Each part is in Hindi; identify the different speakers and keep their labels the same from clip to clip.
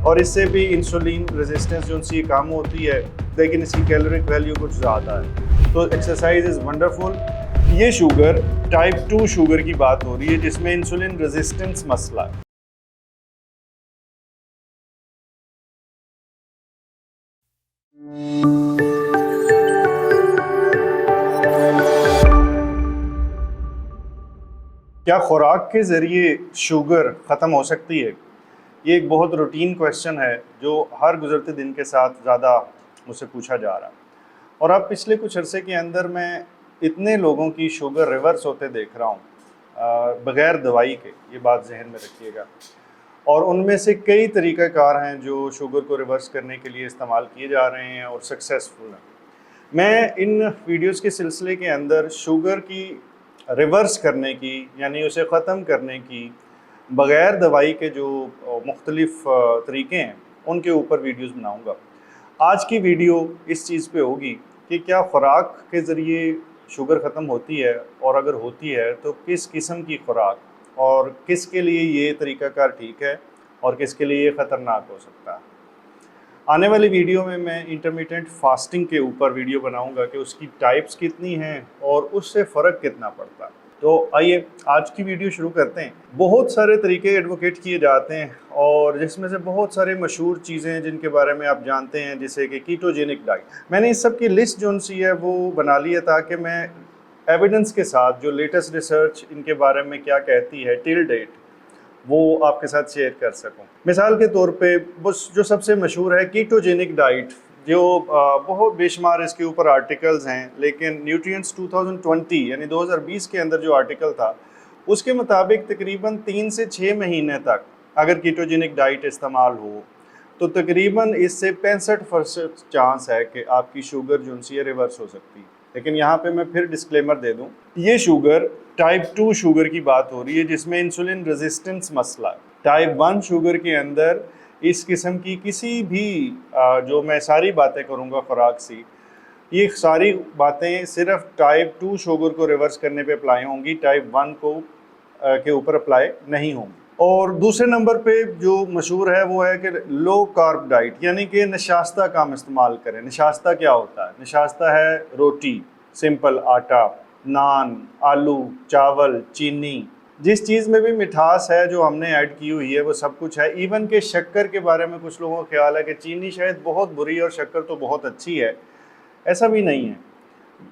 Speaker 1: और इससे भी इंसुलिन रेजिस्टेंस जो उनकी कम होती है, लेकिन इसकी कैलोरिक वैल्यू कुछ ज़्यादा है। तो एक्सरसाइज इज़ वंडरफुल। ये शुगर टाइप 2 शुगर की बात हो रही है जिसमें इंसुलिन रेजिस्टेंस मसला है। क्या खुराक के ज़रिए शुगर ख़त्म हो सकती है? ये एक बहुत रूटीन क्वेश्चन है जो हर गुज़रते दिन के साथ ज़्यादा मुझसे पूछा जा रहा है। और अब पिछले कुछ अरसे के अंदर मैं इतने लोगों की शुगर रिवर्स होते देख रहा हूँ बग़ैर दवाई के, ये बात जहन में रखिएगा। और उनमें से कई तरीक़ाकार हैं जो शुगर को रिवर्स करने के लिए इस्तेमाल किए जा रहे हैं और सक्सेसफुल हैं। मैं इन वीडियोस के सिलसिले के अंदर शुगर की रिवर्स करने की, यानी उसे ख़त्म करने की बग़ैर दवाई के जो मुख्तलिफ़ तरीक़े हैं उनके ऊपर वीडियोस बनाऊंगा। आज की वीडियो इस चीज़ पे होगी कि क्या ख़ुराक के ज़रिए शुगर ख़त्म होती है, और अगर होती है तो किस किस्म की ख़ुराक, और किसके लिए ये तरीक़ाकार ठीक है और किसके लिए ये ख़तरनाक हो सकता है। आने वाली वीडियो में मैं इंटरमिटेंट फास्टिंग के ऊपर वीडियो बनाऊंगा कि उसकी टाइप्स कितनी हैं और उससे फ़र्क कितना पड़ता है। तो आइए आज की वीडियो शुरू करते हैं। बहुत सारे तरीके एडवोकेट किए जाते हैं और जिसमें से बहुत सारे मशहूर चीज़ें हैं जिनके बारे में आप जानते हैं, जैसे कि कीटोजेनिक डाइट। मैंने इस सब की लिस्ट जो सी है वो बना ली है ताकि मैं एविडेंस के साथ जो लेटेस्ट रिसर्च इनके बारे में क्या कहती है टिल डेट, वो आपके साथ शेयर कर सकूं। मिसाल के तौर पे बस जो सबसे मशहूर है कीटोजेनिक डाइट, जो बहुत बेशुमार इसके ऊपर आर्टिकल्स हैं, लेकिन न्यूट्रिएंट्स 2020 यानी 2020 के अंदर जो आर्टिकल था उसके मुताबिक तकरीबन 3 से 6 महीने तक अगर कीटोजेनिक डाइट इस्तेमाल हो तो तकरीबन इससे 65% चांस है कि आपकी शुगर जो है रिवर्स हो सकती है। लेकिन यहाँ पे मैं फिर डिस्क्लेमर दे दूँ, ये शुगर टाइप 2 शुगर की बात हो रही है जिसमें इंसुलिन रेजिस्टेंस मसला है। टाइप 1 शुगर के अंदर इस किस्म की किसी भी जो मैं सारी बातें करूँगा खुराक सी, ये सारी बातें सिर्फ टाइप 2 शुगर को रिवर्स करने पे अप्लाई होंगी, टाइप 1 को के ऊपर अप्लाई नहीं होंगी। और दूसरे नंबर पे जो मशहूर है वो है कि लो कार्ब डाइट, यानी कि नशास्ता कम इस्तेमाल करें। नशास्ता क्या होता है? नशास्ता है रोटी, सिंपल आटा, नान, आलू, चावल, चीनी, जिस चीज़ में भी मिठास है जो हमने ऐड की हुई है वो सब कुछ है। इवन के शक्कर के बारे में कुछ लोगों का ख्याल है कि चीनी शायद बहुत बुरी है और शक्कर तो बहुत अच्छी है। ऐसा भी नहीं है।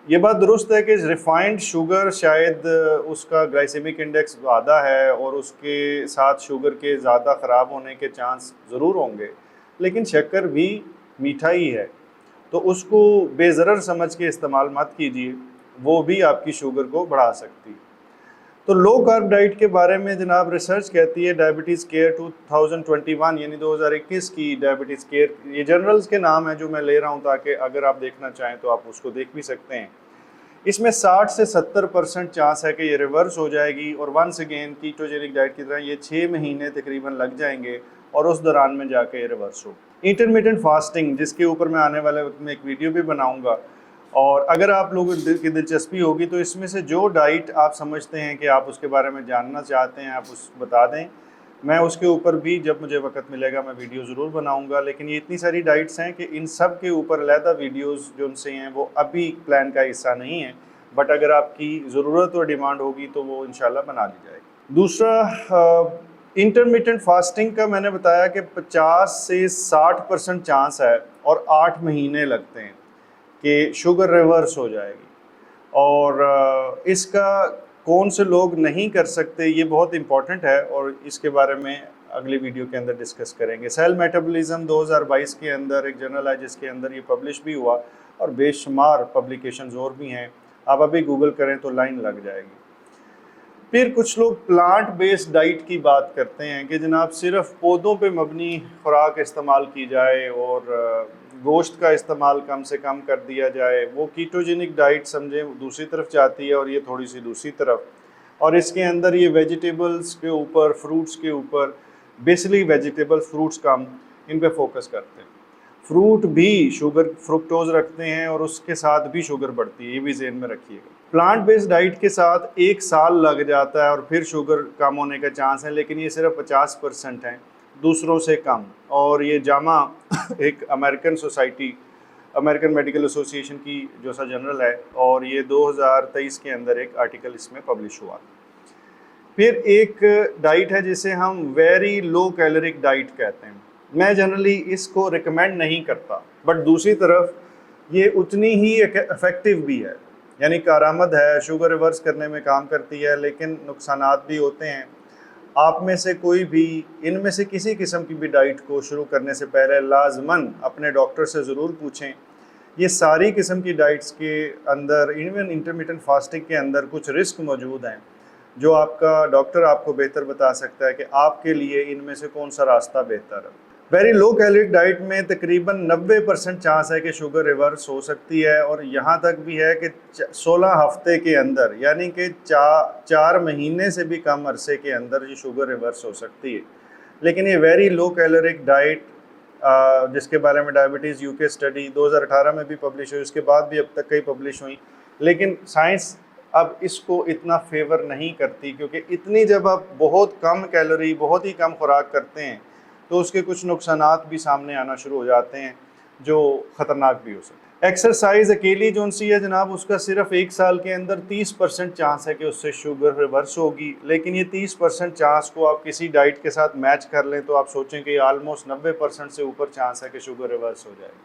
Speaker 1: ये बात दुरुस्त है कि रिफाइंड शुगर शायद उसका ग्लाइसेमिक इंडेक्स ज़्यादा है और उसके साथ शुगर के ज़्यादा ख़राब होने के चांस ज़रूर होंगे, लेकिन शक्कर भी मीठा ही है, तो उसको बेज़रर समझ के इस्तेमाल मत कीजिए, वो भी आपकी शुगर को बढ़ा सकती है। तो लो कार्ब डाइट के बारे में जनाब रिसर्च कहती है, डायबिटीज़ केयर 2021 यानी 2021 की डायबिटीज़ केयर, ये जनरल्स के नाम है जो मैं ले रहा हूँ ताकि अगर आप देखना चाहें तो आप उसको देख भी सकते हैं। इसमें 60 से 70% चांस है कि ये रिवर्स हो जाएगी, और वंस अगेन कीटोजेनिक डाइट की तरह ये 6 महीने तकरीबन लग जाएंगे और उस दौरान में जाके ये रिवर्स हो। इंटरमिटेंट फास्टिंग, जिसके ऊपर मैं आने वाले वक्त में एक वीडियो भी बनाऊँगा, और अगर आप लोगों की दिलचस्पी होगी तो इसमें से जो डाइट आप समझते हैं कि आप उसके बारे में जानना चाहते हैं, आप उस बता दें। मैं उसके ऊपर भी जब मुझे वक्त मिलेगा मैं वीडियो ज़रूर बनाऊंगा। लेकिन ये इतनी सारी डाइट्स हैं कि इन सब के ऊपर अलहदा वीडियोस जो उनसे हैं वो अभी प्लान का हिस्सा नहीं है, बट अगर आपकी ज़रूरत और डिमांड होगी तो वो इंशाल्लाह बना ली जाएगी। दूसरा, इंटरमिटेंट फास्टिंग का मैंने बताया कि 50 से 60% चांस है और 8 महीने लगते हैं कि शुगर रिवर्स हो जाएगी। और इसका कौन से लोग नहीं कर सकते, ये बहुत इंपॉर्टेंट है और इसके बारे में अगली वीडियो के अंदर डिस्कस करेंगे। सेल मेटाबॉलिज्म 2022 के अंदर एक जर्नल है जिसके अंदर ये पब्लिश भी हुआ, और बेशुमार पब्लिकेशंस और भी हैं, आप अभी गूगल करें तो लाइन लग जाएगी। फिर कुछ लोग प्लांट बेस्ड डाइट की बात करते हैं कि जनाब सिर्फ पौधों पे मबनी खुराक इस्तेमाल की जाए और गोश्त का इस्तेमाल कम से कम कर दिया जाए। वो कीटोजेनिक डाइट समझें दूसरी तरफ जाती है और ये थोड़ी सी दूसरी तरफ, और इसके अंदर ये वेजिटेबल्स के ऊपर, फ्रूट्स के ऊपर, बेसिकली वेजिटेबल्स, फ्रूट्स कम, इन पे फोकस करते हैं। फ्रूट भी शुगर, फ्रुक्टोज रखते हैं और उसके साथ भी शुगर बढ़ती है, ये भी ज़हन में रखिएगा। प्लांट बेस्ड डाइट के साथ 1 साल लग जाता है और फिर शुगर कम होने का चांस है, लेकिन ये सिर्फ 50% है। दूसरों से कम। और ये जामा एक अमेरिकन मेडिकल एसोसिएशन की जो सा जर्नल है, और ये 2023 के अंदर एक आर्टिकल इसमें पब्लिश हुआ। फिर एक डाइट है जिसे हम वेरी लो कैलोरिक डाइट कहते हैं। मैं जनरली इसको रिकमेंड नहीं करता, बट दूसरी तरफ ये उतनी ही इफेक्टिव भी है, यानी कारआमद है, शुगर रिवर्स करने में काम करती है, लेकिन नुकसानात भी होते हैं। आप में से कोई भी इनमें से किसी किस्म की भी डाइट को शुरू करने से पहले लाजमन अपने डॉक्टर से ज़रूर पूछें। ये सारी किस्म की डाइट्स के अंदर, इवन इंटरमिटेंट फास्टिंग के अंदर, कुछ रिस्क मौजूद हैं जो आपका डॉक्टर आपको बेहतर बता सकता है कि आपके लिए इनमें से कौन सा रास्ता बेहतर है। वेरी लो कैलोरिक डाइट में तकरीबन 90% चांस है कि शुगर रिवर्स हो सकती है, और यहाँ तक भी है कि 16 हफ्ते के अंदर, यानी कि 4 महीने से भी कम अरसे के अंदर ये शुगर रिवर्स हो सकती है। लेकिन ये वेरी लो कैलोरिक डाइट, जिसके बारे में डायबिटीज़ यूके स्टडी 2018 में भी पब्लिश हुई, उसके बाद भी अब तक कई पब्लिश हुई, लेकिन साइंस अब इसको इतना फेवर नहीं करती, क्योंकि इतनी जब आप बहुत कम कैलोरी, बहुत ही कम खुराक करते हैं तो उसके कुछ नुकसानात भी सामने आना शुरू हो जाते हैं जो ख़तरनाक भी हो सकते हैं। एक्सरसाइज अकेली जो सी है जनाब, उसका सिर्फ 1 साल के अंदर 30% चांस है कि उससे शुगर रिवर्स होगी, लेकिन ये 30% चांस को आप किसी डाइट के साथ मैच कर लें तो आप सोचें कि ऑलमोस्ट 90% से ऊपर चांस है कि शुगर रिवर्स हो जाएगी।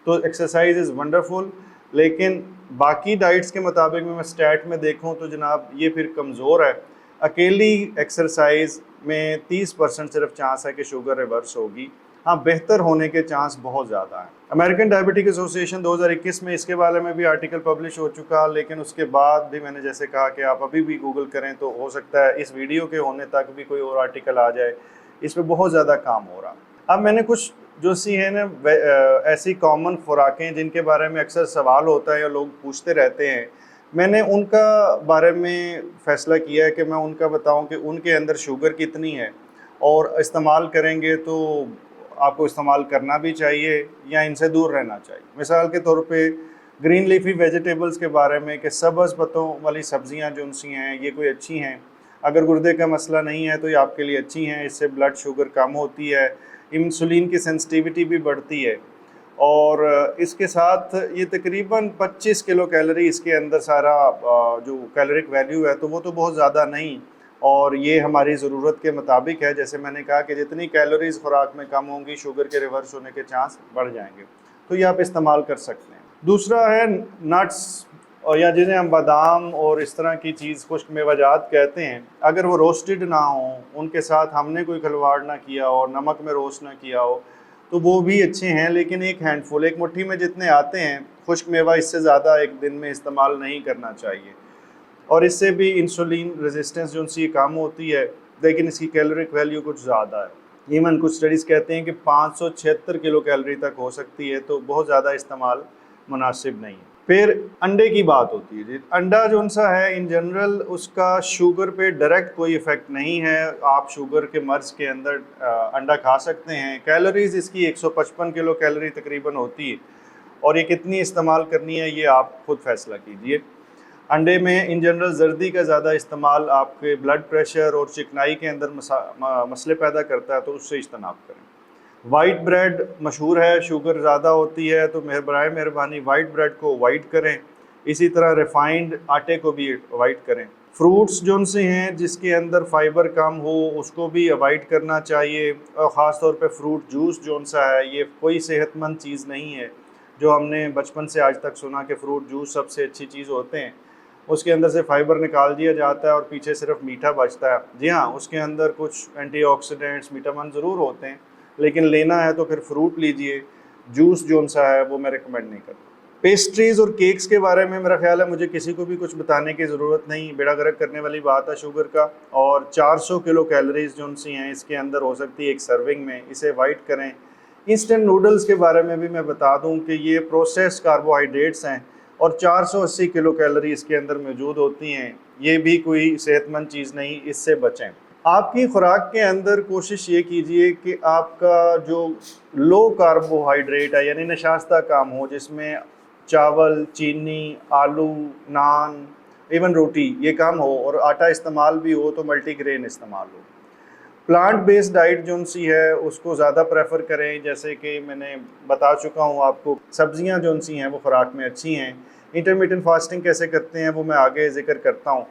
Speaker 1: तो एक्सरसाइज इज़ वंडरफुल, लेकिन बाकी डाइट्स के मुताबिक मैं स्टैट में देखूं तो जनाब ये फिर कमज़ोर है। अकेली एक्सरसाइज में 30% सिर्फ चांस है कि शुगर रिवर्स होगी। हाँ, बेहतर होने के चांस बहुत ज़्यादा हैं। अमेरिकन डायबिटिक एसोसिएशन 2021 में इसके बारे में भी आर्टिकल पब्लिश हो चुका, लेकिन उसके बाद भी मैंने जैसे कहा कि आप अभी भी गूगल करें तो हो सकता है इस वीडियो के होने तक भी कोई और आर्टिकल आ जाए। इस पर बहुत ज़्यादा काम हो रहा। अब मैंने कुछ जो सी है ना ऐसी कॉमन खुराकें जिनके बारे में अक्सर सवाल होता है या लोग पूछते रहते हैं, मैंने उनका बारे में फ़ैसला किया है कि मैं उनका बताऊं कि उनके अंदर शुगर कितनी है, और इस्तेमाल करेंगे तो आपको इस्तेमाल करना भी चाहिए या इनसे दूर रहना चाहिए। मिसाल के तौर पे ग्रीन लीफी वेजिटेबल्स के बारे में कि सब्ज़ पत्तों वाली सब्ज़ियाँ जो सी हैं ये कोई अच्छी हैं, अगर गुर्दे का मसला नहीं है तो ये आपके लिए अच्छी हैं। इससे ब्लड शुगर कम होती है, इंसुलिन की सेंसिटिविटी भी बढ़ती है, और इसके साथ ये तकरीबन 25 किलो कैलोरी इसके अंदर सारा जो कैलोरिक वैल्यू है तो वो तो बहुत ज़्यादा नहीं, और ये हमारी ज़रूरत के मुताबिक है। जैसे मैंने कहा कि जितनी कैलोरीज खुराक में कम होंगी शुगर के रिवर्स होने के चांस बढ़ जाएंगे, तो ये आप इस्तेमाल कर सकते हैं। दूसरा है नट्स, और या जिन्हें हम बादाम और इस तरह की चीज़ खुश्क मेवाजात कहते हैं, अगर वो रोस्टेड ना हो, उनके साथ हमने कोई खिलवाड़ ना किया हो, नमक में रोस्ट ना किया हो, तो वो भी अच्छे हैं। लेकिन एक हैंडफुल, एक मुट्ठी में जितने आते हैं खुश्क मेवा, इससे ज़्यादा एक दिन में इस्तेमाल नहीं करना चाहिए, और इससे भी इंसुलिन रेजिस्टेंस जो उनसी कम होती है, लेकिन इसकी कैलोरिक वैल्यू कुछ ज़्यादा है। इवन कुछ स्टडीज़ कहते हैं कि 576 किलो कैलोरी तक हो सकती है, तो बहुत ज़्यादा इस्तेमाल मुनासिब नहीं है। फिर अंडे की बात होती है जी। अंडा जो सा है इन जनरल उसका शुगर पे डायरेक्ट कोई इफ़ेक्ट नहीं है। आप शुगर के मर्ज़ के अंदर अंडा खा सकते हैं। कैलोरीज़ इसकी 155 किलो कैलोरी तकरीबन होती है, और ये कितनी इस्तेमाल करनी है ये आप खुद फैसला कीजिए। अंडे में इन जनरल जर्दी का ज़्यादा इस्तेमाल आपके ब्लड प्रेशर और चिकनाई के अंदर मसले पैदा करता है, तो उससे इज्तनाब करें। वाइट ब्रेड मशहूर है, शुगर ज़्यादा होती है, तो मेहरबानी वाइट ब्रेड को अवॉइड करें। इसी तरह रिफाइंड आटे को भी अवॉइड करें। फ्रूट्स जो से हैं जिसके अंदर फाइबर कम हो उसको भी अवॉइड करना चाहिए, और ख़ास तौर पे फ्रूट जूस जो सा है ये कोई सेहतमंद चीज़ नहीं है। जो हमने बचपन से आज तक सुना कि फ्रूट जूस सबसे अच्छी चीज़ होते हैं, उसके अंदर से फाइबर निकाल दिया जाता है और पीछे सिर्फ मीठा बचता है। जी हाँ, उसके अंदर कुछ एंटीऑक्सीडेंट्स विटामिन ज़रूर होते हैं, लेकिन लेना है तो फिर फ्रूट लीजिए। जूस जो सा है वो मैं रिकमेंड नहीं करता। पेस्ट्रीज़ और केक्स के बारे में मेरा ख्याल है मुझे किसी को भी कुछ बताने की ज़रूरत नहीं, बेड़ा गर्क करने वाली बात है शुगर का। और 400 किलो कैलोरीज जो सी हैं इसके अंदर हो सकती है एक सर्विंग में, इसे अवॉइड करें। इंस्टेंट नूडल्स के बारे में भी मैं बता दूं कि ये प्रोसेस्ड कार्बोहाइड्रेट्स हैं और 480 किलो कैलोरी इसके अंदर मौजूद होती हैं। ये भी कोई सेहतमंद चीज़ नहीं, इससे बचें। आपकी खुराक के अंदर कोशिश ये कीजिए कि आपका जो लो कार्बोहाइड्रेट है यानी नशास्ता काम हो, जिसमें चावल, चीनी, आलू, नान, इवन रोटी ये कम हो, और आटा इस्तेमाल भी हो तो मल्टीग्रेन इस्तेमाल हो। प्लांट बेस्ड डाइट जो सी है उसको ज़्यादा प्रेफर करें, जैसे कि मैंने बता चुका हूँ आपको, सब्जियाँ जो सी हैं वो खुराक में अच्छी हैं। इंटरमीडिएट फास्टिंग कैसे करते हैं वो मैं आगे जिक्र करता हूँ।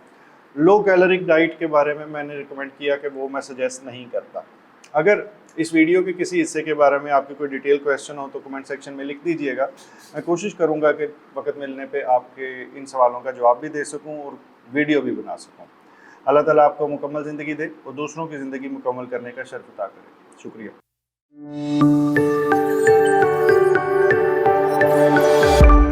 Speaker 1: लो कैलोरिक डाइट के बारे में मैंने रिकमेंड किया कि वो मैं सजेस्ट नहीं करता। अगर इस वीडियो के किसी हिस्से के बारे में आपकी कोई डिटेल क्वेश्चन हो तो कमेंट सेक्शन में लिख दीजिएगा। मैं कोशिश करूँगा कि वक्त मिलने पे आपके इन सवालों का जवाब भी दे सकूँ और वीडियो भी बना सकूँ। अल्लाह ताला आपको मुकम्मल ज़िंदगी दे और दूसरों की ज़िंदगी मुकम्मल करने का शर्फ अता करे। शुक्रिया।